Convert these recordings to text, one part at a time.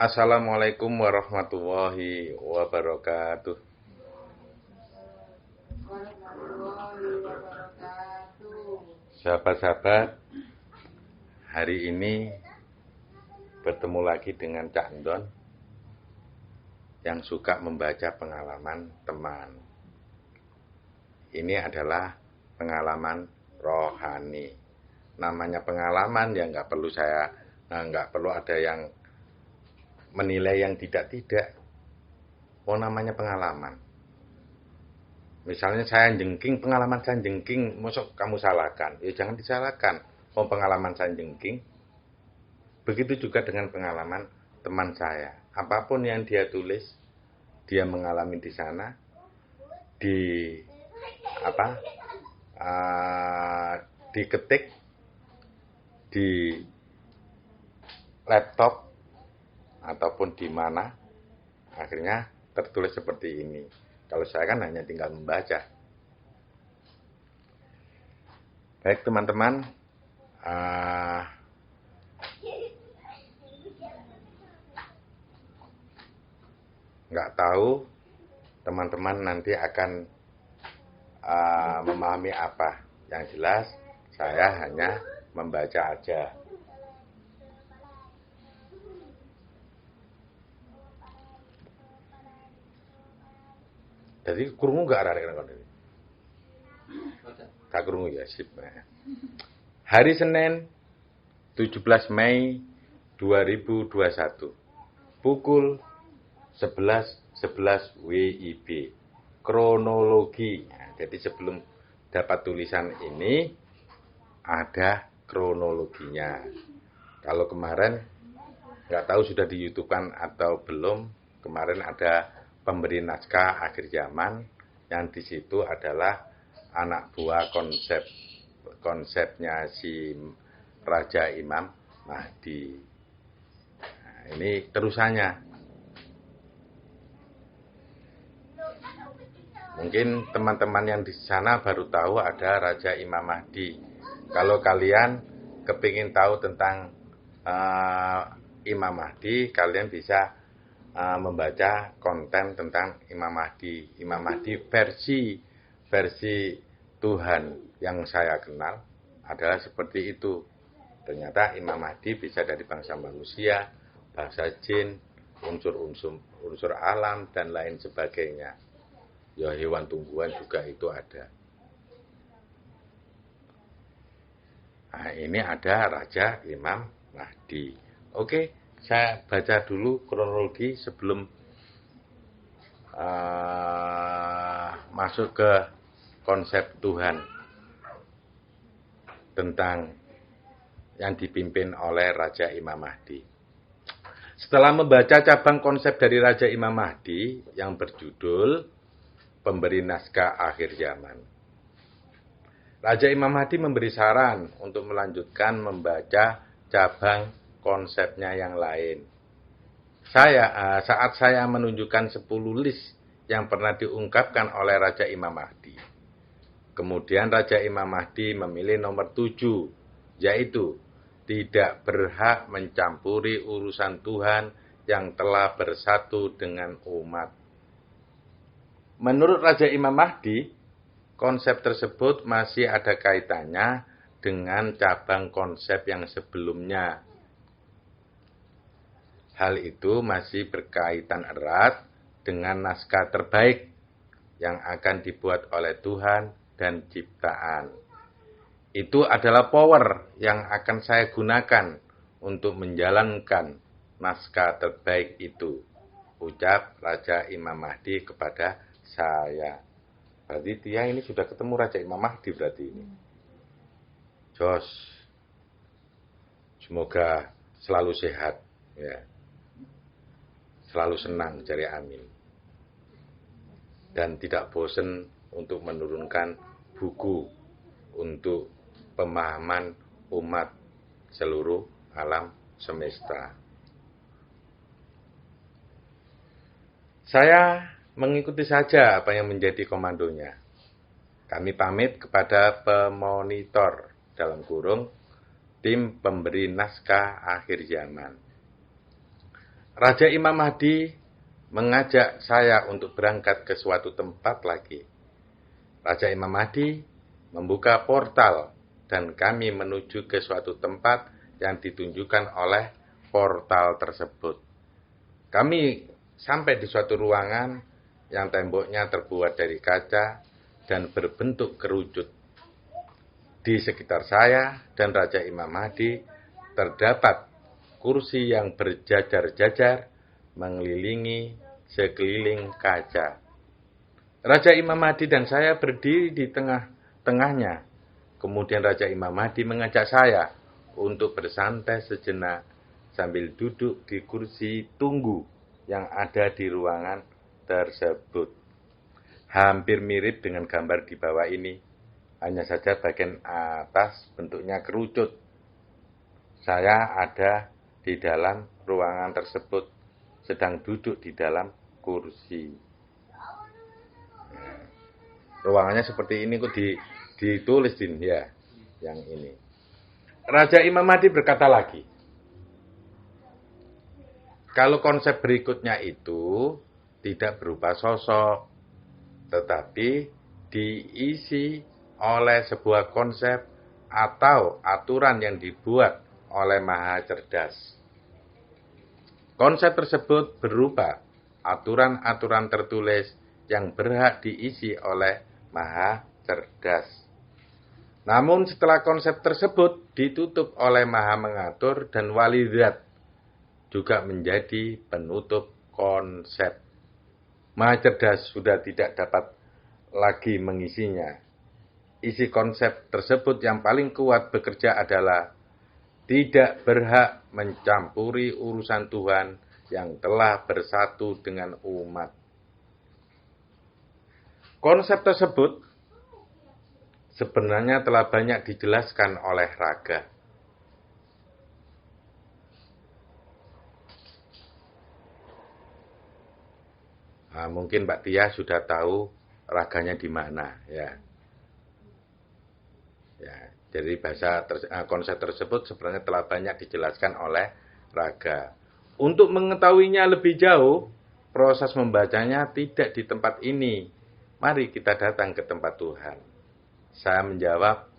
Assalamualaikum warahmatullahi wabarakatuh. Sahabat-sahabat, hari ini bertemu lagi dengan Cak Ndon yang suka membaca pengalaman teman. Ini adalah pengalaman rohani. Namanya pengalaman ya nggak perlu ada yang menilai yang tidak. Oh, namanya pengalaman. Misalnya saya jengking, pengalaman saya jengking, masuk kamu salahkan. Ya jangan disalahkan. Oh, pengalaman saya jengking. Begitu juga dengan pengalaman teman saya. Apapun yang dia tulis, dia mengalami di sana, diketik di laptop ataupun di mana, akhirnya tertulis seperti ini. Kalau saya kan hanya tinggal membaca. Baik teman-teman, nggak tahu teman-teman nanti akan memahami apa. Yang jelas saya hanya membaca aja. Jadi krungu nggak arek kon iki? Gak krungu ya, sip. Hari Senin 17 Mei 2021 pukul 11.11 WIB. Kronologi. Nah, jadi sebelum dapat tulisan ini ada kronologinya. Kalau kemarin nggak tahu sudah di YouTube kan atau belum. Kemarin ada pemberi naskah akhir zaman yang di situ adalah anak buah konsepnya si Raja Imam Mahdi. Nah, ini terusannya. Mungkin teman-teman yang di sana baru tahu ada Raja Imam Mahdi. Kalau kalian kepingin tahu tentang Imam Mahdi, kalian bisa membaca konten tentang Imam Mahdi. Imam Mahdi versi Tuhan yang saya kenal adalah seperti itu. Ternyata Imam Mahdi bisa dari bangsa manusia, bangsa jin, unsur alam dan lain sebagainya. Ya hewan tumbuhan juga itu ada. Nah, ini ada Raja Imam Mahdi. Oke, saya baca dulu kronologi sebelum masuk ke konsep Tuhan tentang yang dipimpin oleh Raja Imam Mahdi. Setelah membaca cabang konsep dari Raja Imam Mahdi yang berjudul Pemberi Naskah Akhir Zaman, Raja Imam Mahdi memberi saran untuk melanjutkan membaca cabang konsepnya yang lain. Saat saya menunjukkan 10 list yang pernah diungkapkan oleh Raja Imam Mahdi. Kemudian Raja Imam Mahdi memilih nomor 7, yaitu tidak berhak mencampuri urusan Tuhan yang telah bersatu dengan umat. Menurut Raja Imam Mahdi, konsep tersebut masih ada kaitannya dengan cabang konsep yang sebelumnya. Hal itu masih berkaitan erat dengan naskah terbaik yang akan dibuat oleh Tuhan dan ciptaan. Itu adalah power yang akan saya gunakan untuk menjalankan naskah terbaik itu, ucap Raja Imam Mahdi kepada saya. Berarti dia ini sudah ketemu Raja Imam Mahdi berarti ini. Jos. Semoga selalu sehat ya. Selalu senang, cari amin. Dan tidak bosan untuk menurunkan buku untuk pemahaman umat seluruh alam semesta. Saya mengikuti saja apa yang menjadi komandonya. Kami pamit kepada pemonitor dalam kurung tim pemberi naskah akhir zaman. Raja Imam Mahdi mengajak saya untuk berangkat ke suatu tempat lagi. Raja Imam Mahdi membuka portal dan kami menuju ke suatu tempat yang ditunjukkan oleh portal tersebut. Kami sampai di suatu ruangan yang temboknya terbuat dari kaca dan berbentuk kerucut. Di sekitar saya dan Raja Imam Mahdi terdapat kursi yang berjajar-jajar mengelilingi sekeliling kaca. Raja Imam Mahdi dan saya berdiri di tengah-tengahnya. Kemudian Raja Imam Mahdi mengajak saya untuk bersantai sejenak sambil duduk di kursi tunggu yang ada di ruangan tersebut. Hampir mirip dengan gambar di bawah ini, hanya saja bagian atas bentuknya kerucut. Saya ada di dalam ruangan tersebut, sedang duduk di dalam kursi. Ruangannya seperti ini kok ditulis ya, yang ini. Raja Imam Mahdi berkata lagi, kalau konsep berikutnya itu tidak berupa sosok, tetapi diisi oleh sebuah konsep atau aturan yang dibuat oleh Maha Cerdas. Konsep tersebut berupa aturan-aturan tertulis yang berhak diisi oleh Maha Cerdas. Namun setelah konsep tersebut ditutup oleh Maha Mengatur dan Wali Zat, juga menjadi penutup konsep. Maha Cerdas sudah tidak dapat lagi mengisinya. Isi konsep tersebut yang paling kuat bekerja adalah tidak berhak mencampuri urusan Tuhan yang telah bersatu dengan umat. Konsep tersebut sebenarnya telah banyak dijelaskan oleh Raga. Nah, mungkin Mbak Tia sudah tahu raganya di mana, ya. Jadi konsep tersebut sebenarnya telah banyak dijelaskan oleh Raga. Untuk mengetahuinya lebih jauh, proses membacanya tidak di tempat ini. Mari kita datang ke tempat Tuhan. Saya menjawab,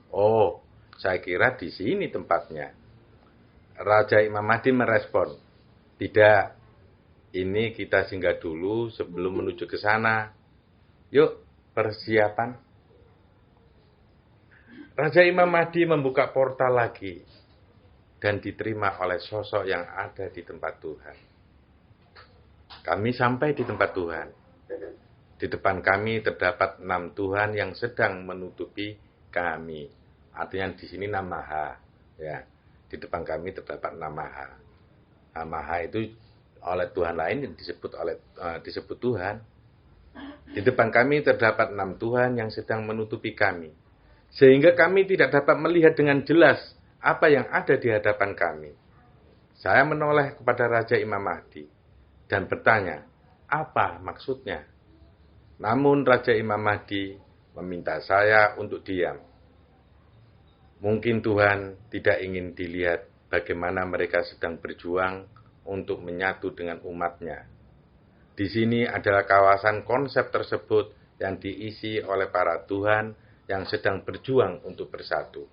saya kira di sini tempatnya. Raja Imam Mahdi merespon, tidak. Ini kita singgah dulu sebelum menuju ke sana. Yuk, persiapan. Raja Imam Mahdi membuka portal lagi dan diterima oleh sosok yang ada di tempat Tuhan. Kami sampai di tempat Tuhan. Di depan kami terdapat 6 Tuhan yang sedang menutupi kami. Artinya di sini 6 Maha. Ya, di depan kami terdapat 6 Maha. Nah, Maha itu oleh Tuhan lain yang disebut Tuhan. Di depan kami terdapat 6 Tuhan yang sedang menutupi kami. Sehingga kami tidak dapat melihat dengan jelas apa yang ada di hadapan kami. Saya menoleh kepada Raja Imam Mahdi dan bertanya, apa maksudnya? Namun Raja Imam Mahdi meminta saya untuk diam. Mungkin Tuhan tidak ingin dilihat bagaimana mereka sedang berjuang untuk menyatu dengan umatnya. Di sini adalah kawasan konsep tersebut yang diisi oleh para Tuhan yang sedang berjuang untuk bersatu.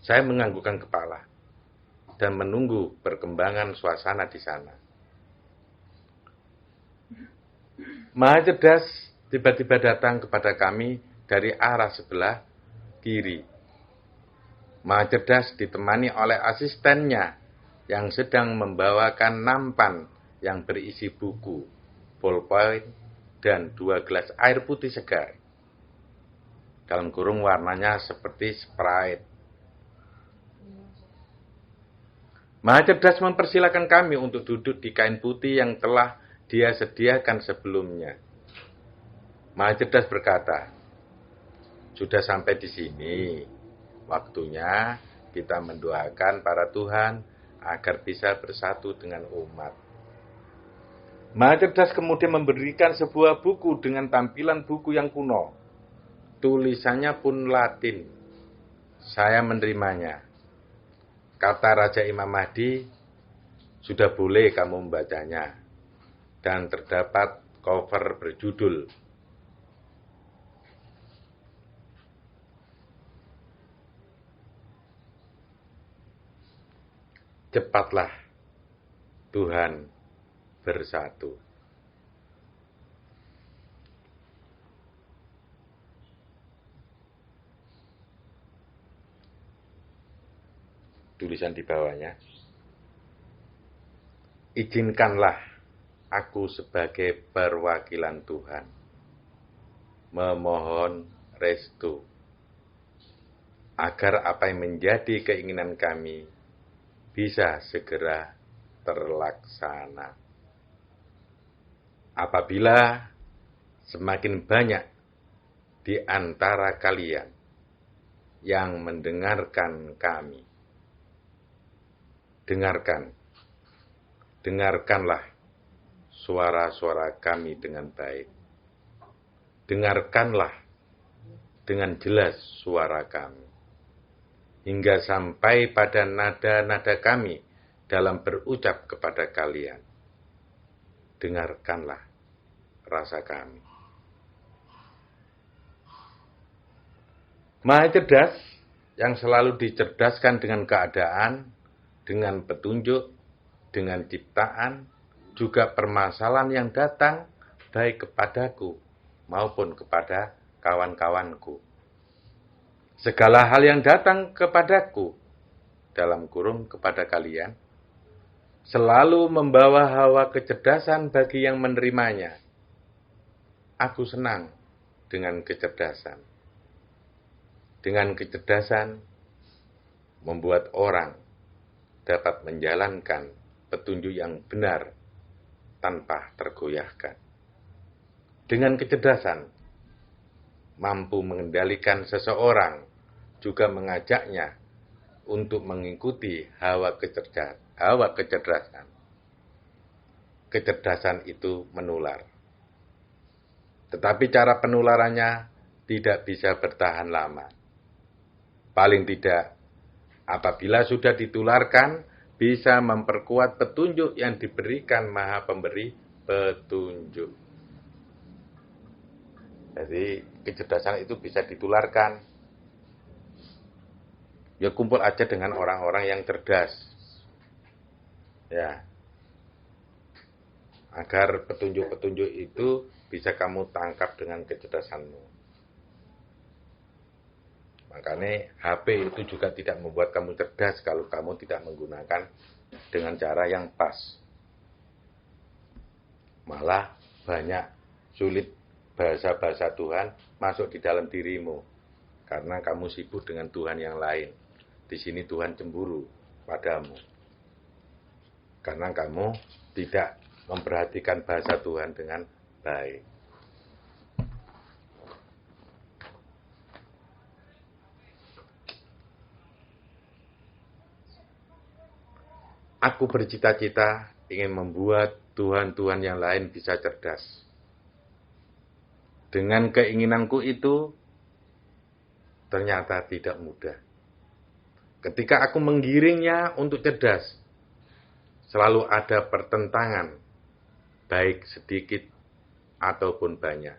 Saya menganggukkan kepala dan menunggu perkembangan suasana di sana. Maha Cerdas tiba-tiba datang kepada kami dari arah sebelah kiri. Maha Cerdas ditemani oleh asistennya yang sedang membawakan nampan yang berisi buku, ballpoint, dan 2 gelas air putih segar. Dalam kurung warnanya seperti Sprite. Maha Cerdas mempersilakan kami untuk duduk di kain putih yang telah dia sediakan sebelumnya. Maha Cerdas berkata, sudah sampai di sini, waktunya kita mendoakan para Tuhan agar bisa bersatu dengan umat. Maha Cerdas kemudian memberikan sebuah buku dengan tampilan buku yang kuno. Tulisannya pun Latin. Saya menerimanya. Kata Raja Imam Mahdi, sudah boleh kamu membacanya. Dan terdapat cover berjudul Cepatlah Tuhan Bersatu. Tulisan di bawahnya, izinkanlah aku sebagai perwakilan Tuhan memohon restu agar apa yang menjadi keinginan kami bisa segera terlaksana. Apabila semakin banyak di antara kalian yang mendengarkan kami, dengarkanlah suara-suara kami dengan baik. Dengarkanlah dengan jelas suara kami. Hingga sampai pada nada-nada kami dalam berucap kepada kalian. Dengarkanlah rasa kami. Maha cerdas yang selalu dicerdaskan dengan keadaan, dengan petunjuk, dengan ciptaan, juga permasalahan yang datang baik kepadaku maupun kepada kawan-kawanku. Segala hal yang datang kepadaku, dalam kurung kepada kalian, selalu membawa hawa kecerdasan bagi yang menerimanya. Aku senang dengan kecerdasan. Dengan kecerdasan membuat orang dapat menjalankan petunjuk yang benar tanpa tergoyahkan. Dengan kecerdasan, mampu mengendalikan seseorang, juga mengajaknya untuk mengikuti hawa kecerdasan. Kecerdasan itu menular. Tetapi cara penularannya tidak bisa bertahan lama. Paling tidak, apabila sudah ditularkan, bisa memperkuat petunjuk yang diberikan Maha Pemberi petunjuk. Jadi kecerdasan itu bisa ditularkan. Ya kumpul aja dengan orang-orang yang cerdas. Ya. Agar petunjuk-petunjuk itu bisa kamu tangkap dengan kecerdasanmu. Makanya HP itu juga tidak membuat kamu cerdas kalau kamu tidak menggunakan dengan cara yang pas. Malah banyak sulit bahasa-bahasa Tuhan masuk di dalam dirimu. Karena kamu sibuk dengan Tuhan yang lain. Di sini Tuhan cemburu padamu. Karena kamu tidak memperhatikan bahasa Tuhan dengan baik. Aku bercita-cita ingin membuat Tuhan-Tuhan yang lain bisa cerdas. Dengan keinginanku itu, ternyata tidak mudah. Ketika aku menggiringnya untuk cerdas, selalu ada pertentangan, baik sedikit ataupun banyak.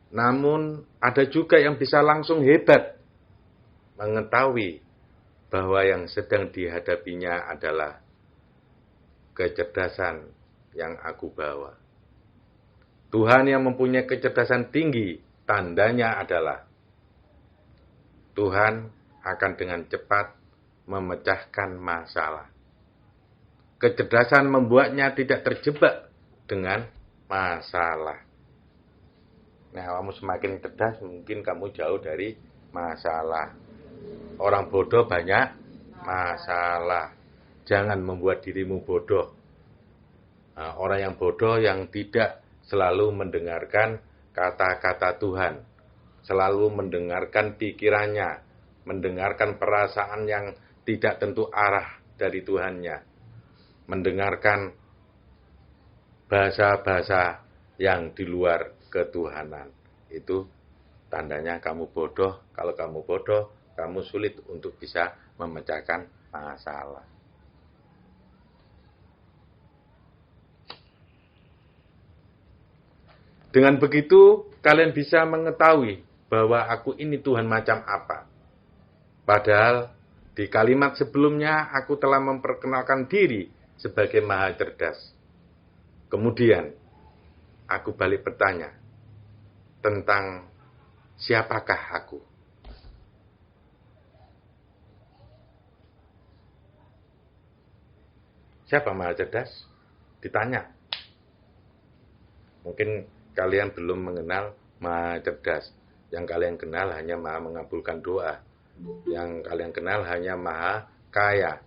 Namun, ada juga yang bisa langsung hebat, mengetahui bahwa yang sedang dihadapinya adalah kecerdasan yang aku bawa. Tuhan yang mempunyai kecerdasan tinggi, tandanya adalah Tuhan akan dengan cepat memecahkan masalah. Kecerdasan membuatnya tidak terjebak dengan masalah. Nah, kamu semakin cerdas, mungkin kamu jauh dari masalah. Orang bodoh banyak masalah. Jangan membuat dirimu bodoh. Nah, orang yang bodoh yang tidak selalu mendengarkan kata-kata Tuhan. Selalu mendengarkan pikirannya. Mendengarkan perasaan yang tidak tentu arah dari Tuhannya. Mendengarkan bahasa-bahasa yang di luar ketuhanan. Itu tandanya kamu bodoh. Kalau kamu bodoh, kamu sulit untuk bisa memecahkan masalah. Dengan begitu, kalian bisa mengetahui bahwa aku ini Tuhan macam apa. Padahal di kalimat sebelumnya aku telah memperkenalkan diri sebagai maha cerdas. Kemudian, aku balik bertanya tentang siapakah aku. Siapa maha cerdas? Ditanya. Mungkin kalian belum mengenal maha cerdas. Yang kalian kenal hanya maha mengabulkan doa. Yang kalian kenal hanya maha kaya.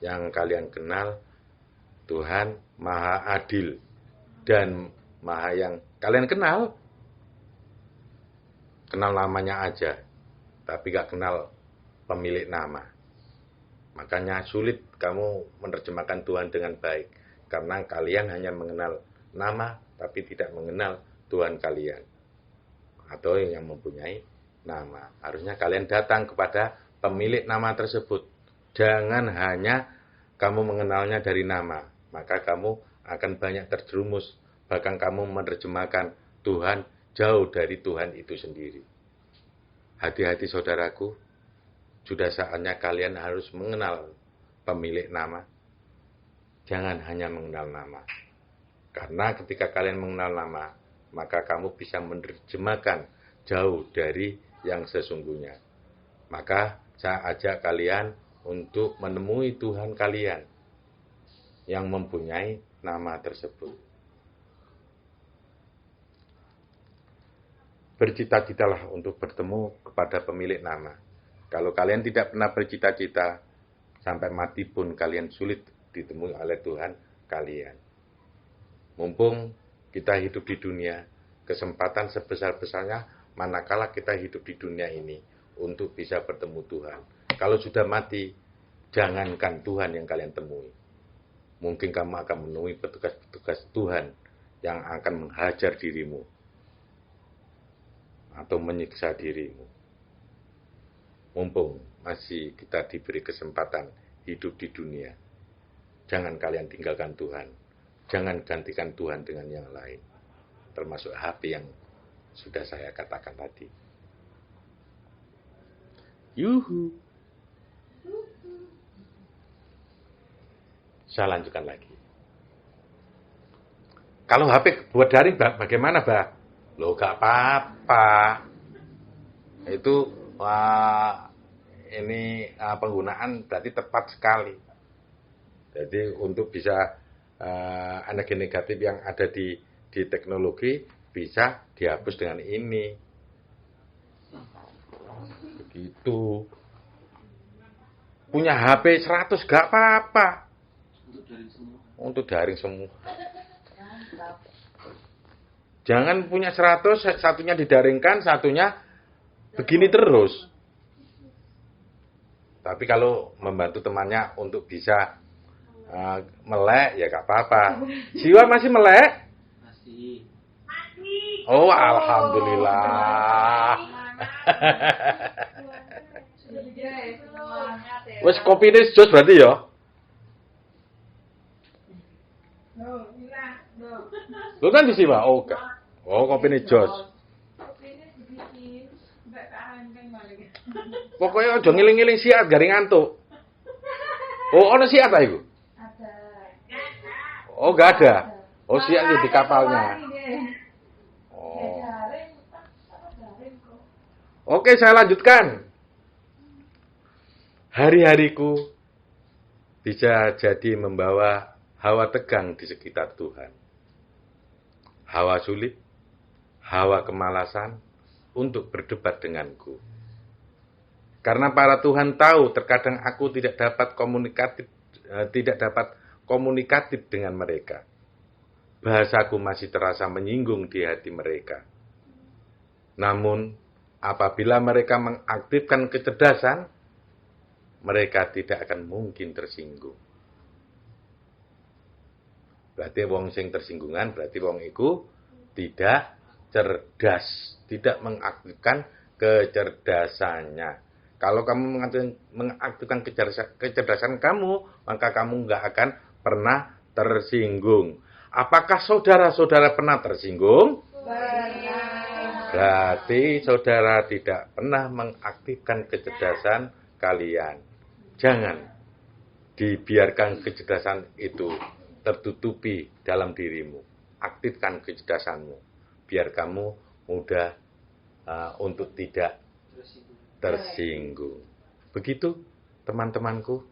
Yang kalian kenal Tuhan maha adil. Dan maha yang kalian kenal namanya aja. Tapi gak kenal pemilik nama. Makanya sulit kamu menerjemahkan Tuhan dengan baik. Karena kalian hanya mengenal nama, tapi tidak mengenal Tuhan kalian. Atau yang mempunyai nama. Harusnya kalian datang kepada pemilik nama tersebut. Jangan hanya kamu mengenalnya dari nama. Maka kamu akan banyak terjerumus. Bahkan kamu menerjemahkan Tuhan jauh dari Tuhan itu sendiri. Hati-hati saudaraku. Sudah saatnya kalian harus mengenal pemilik nama. Jangan hanya mengenal nama. Karena ketika kalian mengenal nama, maka kamu bisa menerjemahkan jauh dari yang sesungguhnya. Maka saya ajak kalian untuk menemui Tuhan kalian yang mempunyai nama tersebut. Bercita-citalah untuk bertemu kepada pemilik nama. Kalau kalian tidak pernah bercita-cita, sampai mati pun kalian sulit ditemui oleh Tuhan kalian. Mumpung kita hidup di dunia, kesempatan sebesar-besarnya manakala kita hidup di dunia ini untuk bisa bertemu Tuhan. Kalau sudah mati, jangankan Tuhan yang kalian temui. Mungkin kamu akan menemui petugas-petugas Tuhan yang akan menghajar dirimu atau menyiksa dirimu. Mumpung masih kita diberi kesempatan hidup di dunia, jangan kalian tinggalkan Tuhan. Jangan gantikan Tuhan dengan yang lain. Termasuk HP yang sudah saya katakan tadi. Yuhu. Saya lanjutkan lagi. Kalau HP buat daring, bagaimana, Mbak? Loh, gak apa-apa. Itu ini penggunaan berarti tepat sekali. Jadi untuk bisa energi negatif yang ada di teknologi bisa dihapus dengan ini. Begitu. Punya HP 100 gak apa-apa. Untuk daring semua. Jangan punya 100, satunya didaringkan, satunya begini terus. Tapi kalau membantu temannya untuk bisa melek, ya gak apa-apa. Siwa masih melek? Masih. Oh, alhamdulillah. Wes kopi ini jos berarti ya? Lu kan di Siwa? Oh, enggak. Oh, kopi ini jos. Pokoknya aja ngiling-ngiling siat garing ngantuk. Oh, ono siat ta iku? Ada. Oh, enggak ada. Oh, siat di kapalnya. Oh. Oke, saya lanjutkan. Hari-hariku bisa jadi membawa hawa tegang di sekitar Tuhan. Hawa sulit, hawa kemalasan untuk berdebat denganku. Karena para Tuhan tahu terkadang aku tidak dapat komunikatif dengan mereka. Bahasaku masih terasa menyinggung di hati mereka. Namun, apabila mereka mengaktifkan kecerdasan, mereka tidak akan mungkin tersinggung. Berarti wong sing tersinggungan, berarti wong iku tidak cerdas, tidak mengaktifkan kecerdasannya. Kalau kamu mengaktifkan kecerdasan kamu, maka kamu nggak akan pernah tersinggung. Apakah saudara-saudara pernah tersinggung? Berarti saudara tidak pernah mengaktifkan kecerdasan kalian. Jangan dibiarkan kecerdasan itu tertutupi dalam dirimu. Aktifkan kecerdasanmu, biar kamu mudah untuk tidak tersinggung. Begitu teman-temanku.